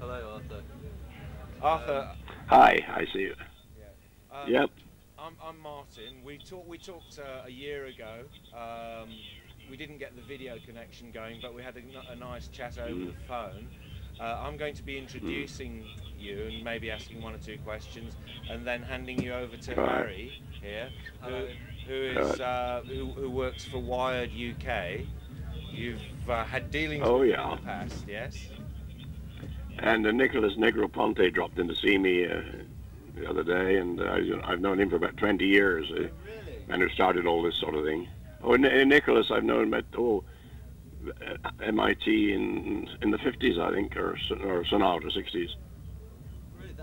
Hello, Arthur. Arthur. Hi, I see you. Yeah. Yep. I'm Martin. We talked a year ago. We didn't get the video connection going, but we had a nice chat over the phone. I'm going to be introducing you and maybe asking one or two questions, and then handing you over to Harry here, who works for Wired UK. You've had dealings with him in the past, yes? And Nicholas Negroponte dropped in to see me the other day, and I've known him for about 20 years. Really? And who started all this sort of thing. Oh, Nicholas, I've known him at MIT in the 50s, I think, or soon after 60s. Really,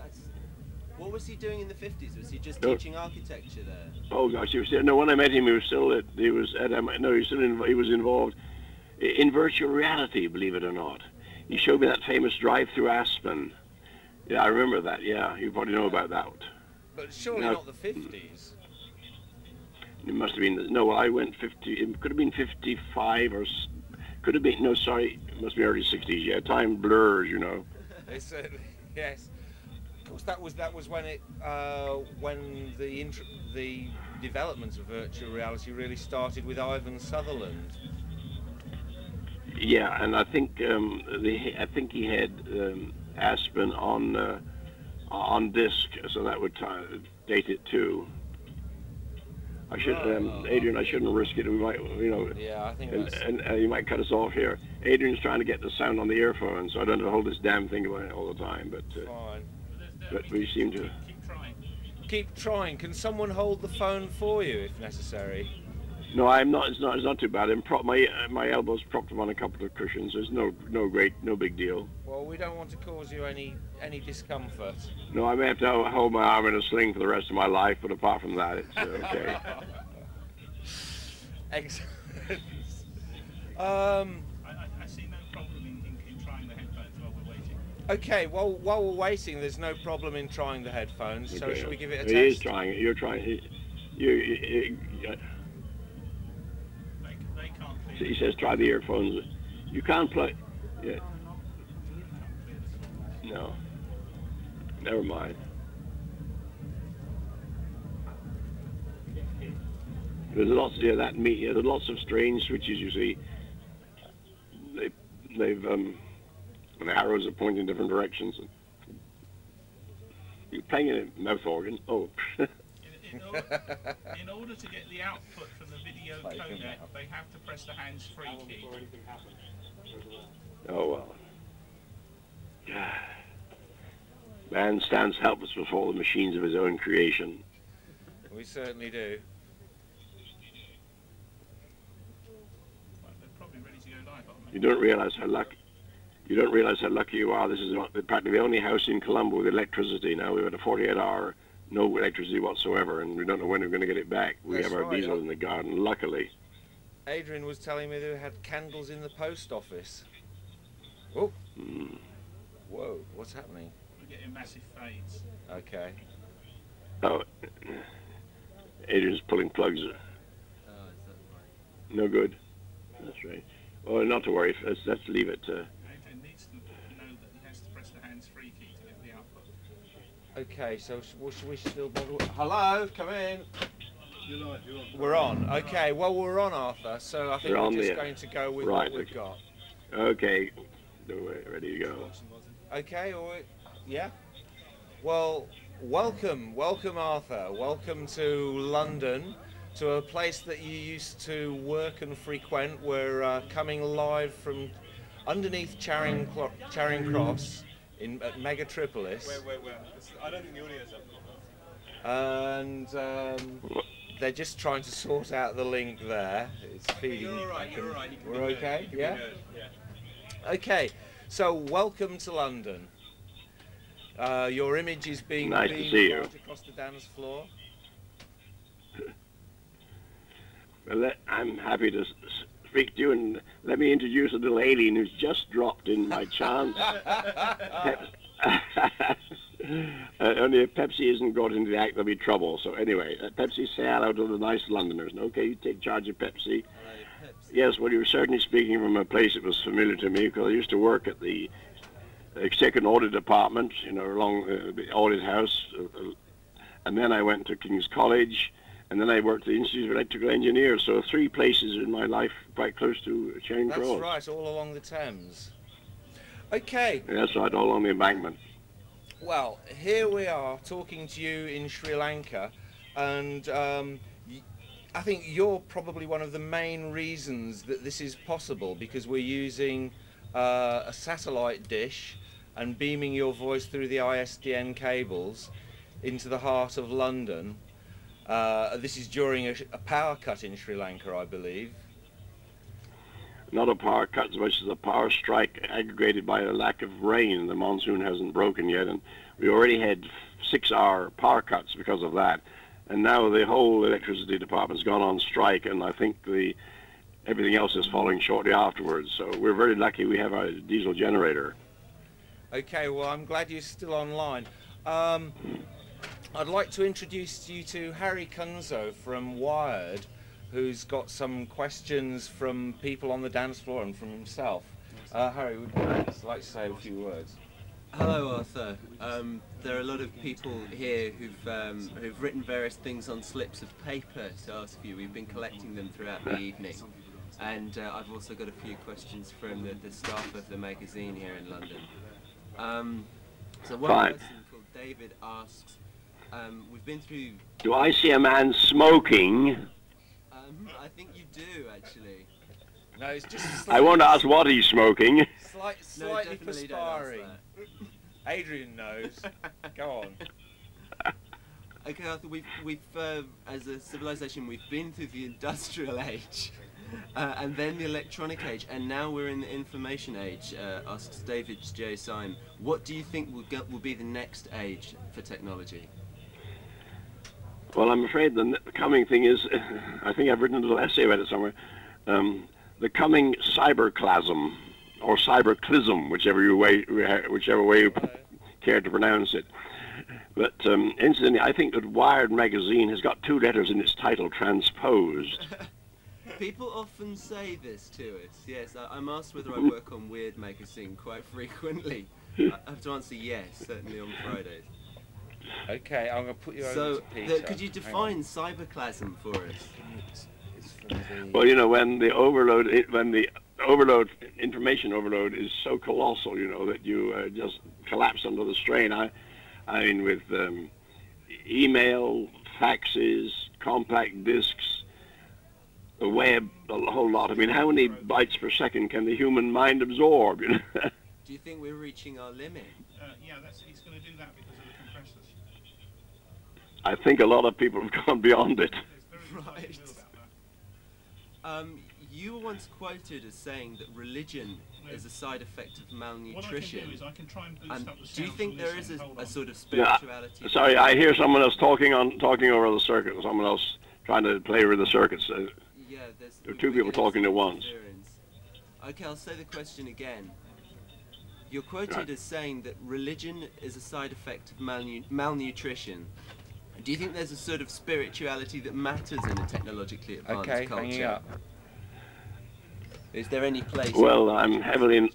what was he doing in the 50s? Was he just teaching architecture there? Oh gosh, no. When I met him, he was still he was involved in virtual reality, believe it or not. He showed me that famous drive through Aspen. Yeah, I remember that. Yeah, you probably know about that. But surely not the 50s. It must have been, no, I went 50, it could have been 55 or, could have been, no, sorry, it must be early 60s, yeah, time blurs, you know. It's certainly, yes. Of course, that was when when the development of virtual reality really started with Ivan Sutherland. Yeah, and I think he had Aspen on disc, so that would date it too. I should, Adrian, I shouldn't risk it. We might, you know. Yeah, I think and you might cut us off here. Adrian's trying to get the sound on the earphone, so I don't have to hold this damn thing away all the time. But fine. But we seem to keep trying. Keep trying. Can someone hold the phone for you if necessary? No, I'm not. It's not too bad. My elbow's propped up on a couple of cushions. There's no big deal. Well, we don't want to cause you any discomfort. No, I may have to hold my arm in a sling for the rest of my life, but apart from that, it's okay. Excellent. I see no problem in trying the headphones while we're waiting. Okay, well, while we're waiting, there's no problem in trying the headphones. Okay. So shall we give it a test? He is trying it. You're trying it. They can't clear. He says try the earphones. You can't play. Yeah. No. Never mind. There's lots. Yeah, there's lots of strange switches. You see. The arrows are pointing in different directions. You're playing a mouth organ. Oh. In order to get the output from the video codec, they have to press the hands-free key. Oh well. Man stands helpless before the machines of his own creation. We certainly do. Well, they're probably ready to go live, aren't they? You don't realise how lucky you are. This is practically the only house in Colombo with electricity now. We've had a 48-hour no electricity whatsoever, and we don't know when we're going to get it back. We have our diesel in the garden, luckily. Adrian was telling me they had candles in the post office. Oh. Whoa, what's happening? We're getting massive fades. Okay. Oh, Adrian's pulling plugs. Oh, is that right? No good. That's right. Well, not to worry. Let's leave it. Adrian needs to know that he has to press the hands-free key to get the output. Okay, so should we still bother? Hello, come in. You're on. We're on. Okay, well, we're on, Arthur, so I think we're just going to go with what we've got. Okay. Ready to go. Okay, yeah. Well, welcome, Arthur. Welcome to London, to a place that you used to work and frequent. We're coming live from underneath Charing Cross at megatripolis. Where? I don't think the audio's up. And they're just trying to sort out the link there. It's feeding. You're all right. We're okay. Yeah. Okay. So welcome to London. Your image is being nice to see you across the dance floor. Well, I'm happy to speak to you, and let me introduce a little alien who's just dropped in by chance. Only if Pepsi isn't got into the act, there'll be trouble. So anyway, Pepsi, say hello to the nice Londoners. Okay, you take charge of Pepsi. Yes, well, you were certainly speaking from a place that was familiar to me, because I used to work at the executive audit department, you know, along the audit house, and then I went to King's College, and then I worked at the Institute of Electrical Engineers. So 3 places in my life quite close to Charing Cross. That's right, all along the Thames. Okay. Yes, right, all along the embankment. Well, here we are talking to you in Sri Lanka, and I think you're probably one of the main reasons that this is possible, because we're using a satellite dish and beaming your voice through the ISDN cables into the heart of London. This is during a power cut in Sri Lanka, I believe. Not a power cut as much as a power strike aggravated by a lack of rain. The monsoon hasn't broken yet, and we already had 6-hour power cuts because of that. And now the whole electricity department's gone on strike, and I think everything else is following shortly afterwards. So we're very lucky we have a diesel generator. Okay, well, I'm glad you're still online. I'd like to introduce you to Harry Kunzo from Wired, who's got some questions from people on the dance floor and from himself. Harry, would you like to say a few words? Hello, Arthur. There are a lot of people here who've written various things on slips of paper to ask you. We've been collecting them throughout the evening, and I've also got a few questions from the staff of the magazine here in London. So one person called David asks, we've been through... Do I see a man smoking? I think you do, actually. No, it's just... I won't ask what he's smoking. Slightly perspiring. Adrian knows. Go on. Okay, Arthur, we've as a civilization, we've been through the industrial age, and then the electronic age, and now we're in the information age. Asks David J. Syme, what do you think will be the next age for technology? Well, I'm afraid the coming thing is, I think I've written a little essay about it somewhere, the coming cyberclasm, or cyberclism, whichever way you care to pronounce it. But incidentally, I think that Wired magazine has got 2 letters in its title transposed. People often say this to us. Yes, I'm asked whether I work on Weird magazine quite frequently. I have to answer yes, certainly on Fridays. Okay, I'm going to put you over so, to Peter. Could you define cyberclasm for us? Well, you know, when the information overload is so colossal, you know, that you just collapse under the strain. I mean, with email, faxes, compact discs, the web, the whole lot. I mean, how many bytes per second can the human mind absorb? You know? Do you think we're reaching our limit? Yeah, it's going to do that because of the compressors. I think a lot of people have gone beyond it. Right. You were once quoted as saying that religion is a side effect of malnutrition. What I can do is I can try and boost up the sound. Do you think there is a a sort of spirituality? Yeah, sorry, I hear someone else talking over the circuit. Someone else trying to play with the circuits. Yeah, there are 2 people talking at once. Okay, I'll say the question again. You're quoted as saying that religion is a side effect of malnutrition. Do you think there's a sort of spirituality that matters in a technologically advanced culture? Hanging up. Is there any place? Well, I'm heavily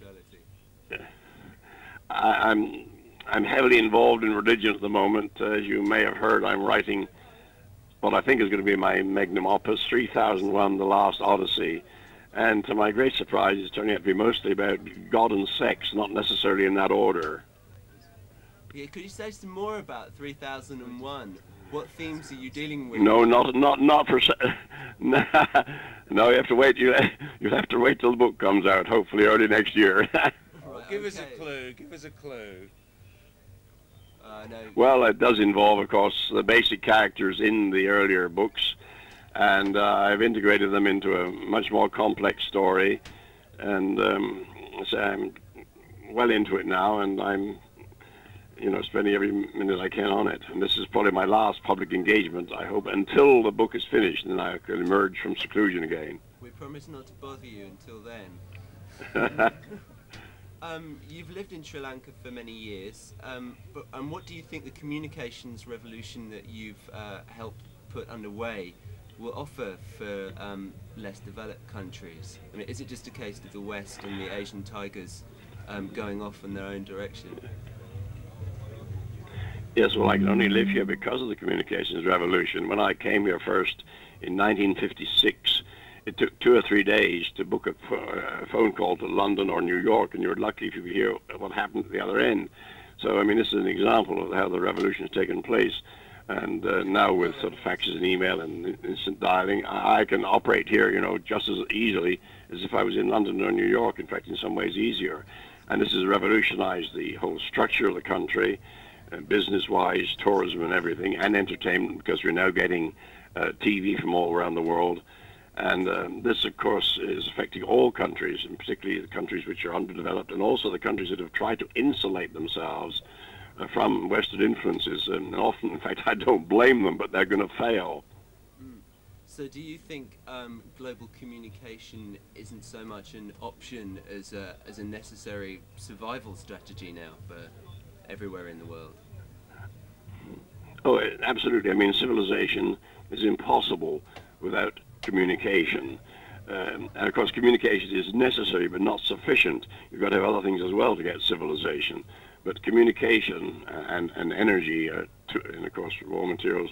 I'm heavily involved in religion at the moment. As you may have heard, I'm writing what I think is going to be my magnum opus, 3001: The Last Odyssey. And to my great surprise, it's turning out to be mostly about God and sex, not necessarily in that order. Yeah, could you say some more about 3001? What themes are you dealing with? No, not for. No, you have to wait. You have to wait till the book comes out. Hopefully, early next year. Give us a clue. Give us a clue. No. Well, it does involve, of course, the basic characters in the earlier books, and I've integrated them into a much more complex story, and so I'm well into it now, and I'm, you know, spending every minute I can on it. And this is probably my last public engagement, I hope, until the book is finished, and I can emerge from seclusion again. We promise not to bother you until then. You've lived in Sri Lanka for many years, and what do you think the communications revolution that you've helped put underway will offer for less developed countries? I mean, is it just a case of the West and the Asian tigers going off in their own direction. Yes, well, I can only live here because of the communications revolution. When I came here first in 1956, it took 2 or 3 days to book a phone call to London or New York, and you were lucky if you could hear what happened at the other end. So, I mean, this is an example of how the revolution has taken place. And now with sort of faxes and email and instant dialing, I can operate here, you know, just as easily as if I was in London or New York. In fact, in some ways easier. And this has revolutionized the whole structure of the country, business-wise, tourism and everything, and entertainment, because we're now getting TV from all around the world. And this, of course, is affecting all countries, and particularly the countries which are underdeveloped, and also the countries that have tried to insulate themselves from Western influences. And often, in fact, I don't blame them, but they're going to fail. So do you think global communication isn't so much an option as a necessary survival strategy now for everywhere in the world? Oh, absolutely. I mean, civilization is impossible without communication. And of course, communication is necessary but not sufficient. You've got to have other things as well to get civilization. But communication and energy, and of course raw materials,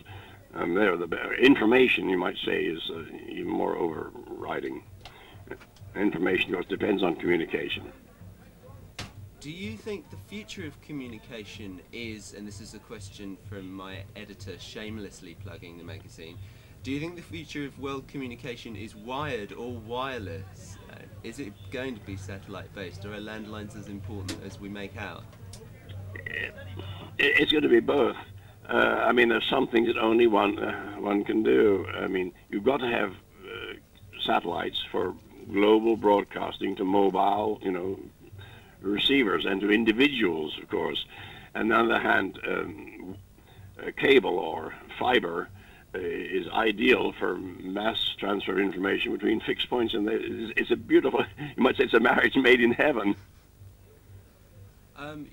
information, you might say, is even more overriding. Information, of course, depends on communication. Do you think the future of communication is, and this is a question from my editor shamelessly plugging the magazine, do you think the future of world communication is wired or wireless? Is it going to be satellite based, or are landlines as important as we make out? It's going to be both. I mean, there's some things that only one can do. I mean, you've got to have satellites for global broadcasting to mobile, you know, receivers, and to individuals, of course. And on the other hand, cable or fiber is ideal for mass transfer of information between fixed points, and it's a beautiful, you might say it's a marriage made in heaven.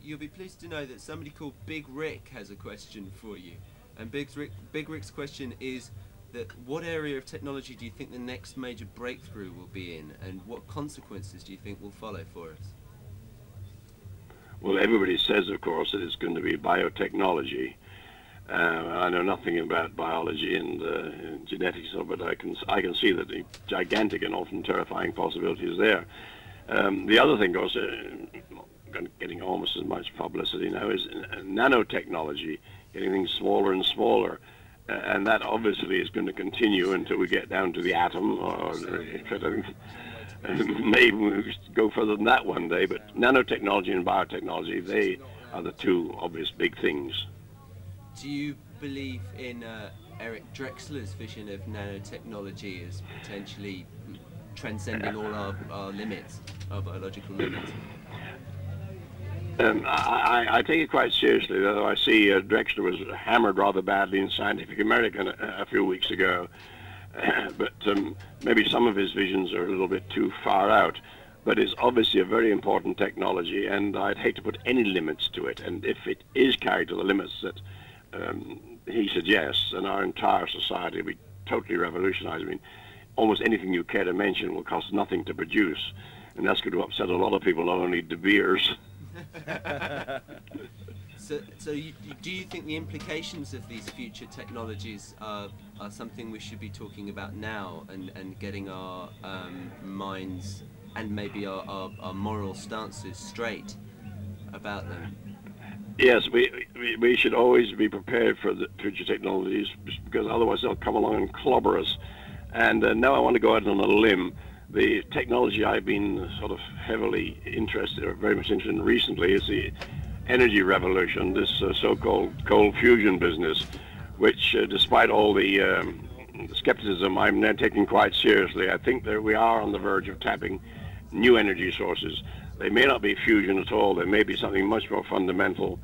You'll be pleased to know that somebody called Big Rick has a question for you. And Big Rick's question is that what area of technology do you think the next major breakthrough will be in, and what consequences do you think will follow for us? Well, everybody says, of course, that it's going to be biotechnology. I know nothing about biology and genetics, but I can see that the gigantic and often terrifying possibilities there. The other thing, of course, getting almost as much publicity now, is nanotechnology, getting things smaller and smaller. And that obviously is going to continue until we get down to the atom, or maybe we'll go further than that one day. But nanotechnology and biotechnology, they are the two obvious big things. Do you believe in Eric Drexler's vision of nanotechnology as potentially transcending all our limits, our biological limits? I take it quite seriously, though I see Drexler was hammered rather badly in Scientific American a few weeks ago. But maybe some of his visions are a little bit too far out. But it's obviously a very important technology, and I'd hate to put any limits to it. And if it is carried to the limits that he suggests, then our entire society will be totally revolutionized. I mean, almost anything you care to mention will cost nothing to produce, and that's going to upset a lot of people, not only De Beers. So do you think the implications of these future technologies are something we should be talking about now, and getting our minds and maybe our moral stances straight about them? Yes, we should always be prepared for the future technologies, because otherwise they'll come along and clobber us. And now I want to go out on a limb. The technology I've been sort of heavily interested, or very much interested in recently, is the energy revolution, this so-called cold fusion business, which despite all the skepticism, I'm now taking quite seriously. I think that we are on the verge of tapping new energy sources. They may not be fusion at all. They may be something much more fundamental,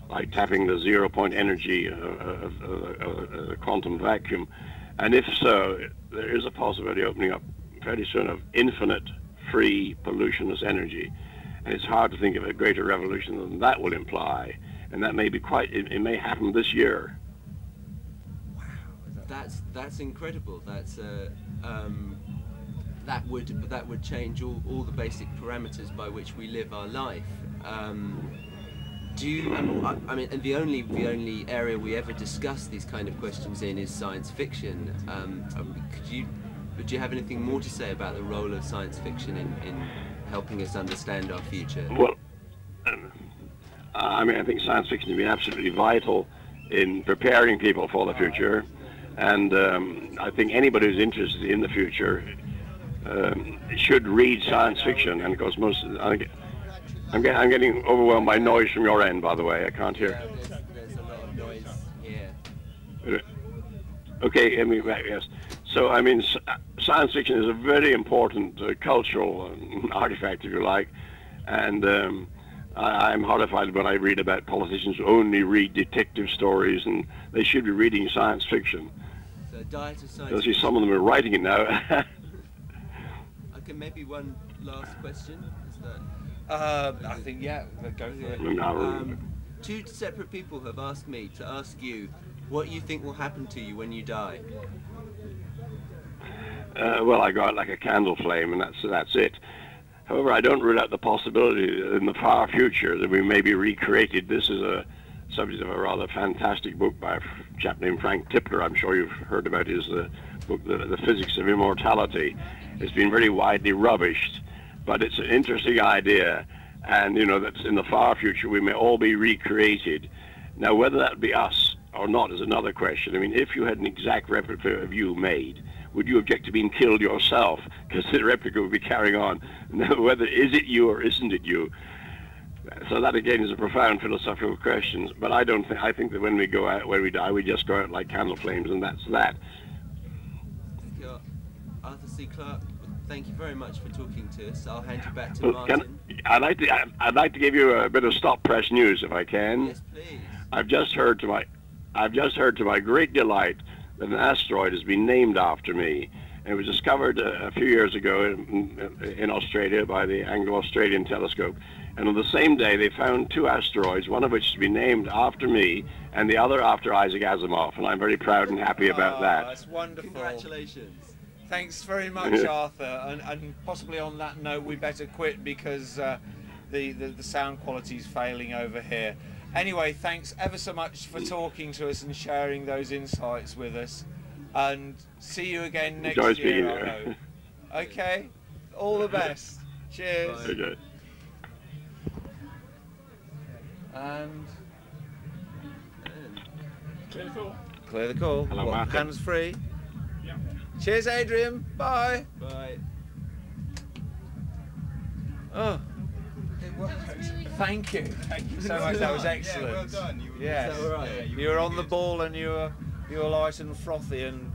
like tapping the zero-point energy of the quantum vacuum. And if so, there is a possibility opening up fairly soon of infinite, free, pollutionless energy. And it's hard to think of a greater revolution than that will imply. And that may be it may happen this year. Wow, that's incredible. that would change all the basic parameters by which we live our life. Do you? I mean, and the only area we ever discuss these kind of questions in is science fiction. Would you have anything more to say about the role of science fiction in helping us understand our future? Well, I mean, I think science fiction will be absolutely vital in preparing people for the future, and I think anybody who's interested in the future should read science fiction. And of course, I'm getting overwhelmed by noise from your end, by the way. I can't hear. There's a lot of noise here. Okay, I mean, yes. So, I mean, science fiction is a very important cultural artifact, if you like, and I'm horrified when I read about politicians who only read detective stories, and they should be reading science fiction. So, a diet of science fiction. Some of them are writing it now. Okay, maybe one last question. Is that? I think, yeah, go for it. Two separate people have asked me to ask you what you think will happen to you when you die. Well, I go out like a candle flame, and that's it. However, I don't rule out the possibility in the far future that we may be recreated. This is a subject of a rather fantastic book by a chap named Frank Tipler. I'm sure you've heard about his book, The Physics of Immortality. It's been very widely rubbished, but it's an interesting idea, and you know that in the far future we may all be recreated. Now, whether that be us or not is another question. I mean, if you had an exact replica of you made, would you object to being killed yourself? Because the replica would be carrying on. Now, whether is it you or isn't it you? So that again is a profound philosophical question. But I don't think. I think that when we go out, when we die, we just go out like candle flames, and that's that. Thank you, Arthur C Clarke. Thank you very much for talking to us. I'll hand you back to Martin. I'd like to give you a bit of stop press news, if I can. Yes, please. I've just heard to my great delight that an asteroid has been named after me. It was discovered a few years ago in Australia by the Anglo-Australian telescope. And on the same day, they found two asteroids, one of which has been named after me, and the other after Isaac Asimov. And I'm very proud and happy about that. That's wonderful. Congratulations. Thanks very much, Arthur. And possibly on that note, we better quit because the sound quality is failing over here. Anyway, thanks ever so much for talking to us and sharing those insights with us. And see you again next year, I hope. Okay? All the best. Cheers. Bye. Okay. And Clear the call. clear the call. Hello, Martin. Hands free. Yeah. Cheers, Adrian. Bye. Bye. Oh, thank you. Thank you so much. That was excellent. Yeah, well done. Yes. Is that all right? Yeah, You were on the ball, and you were light and frothy and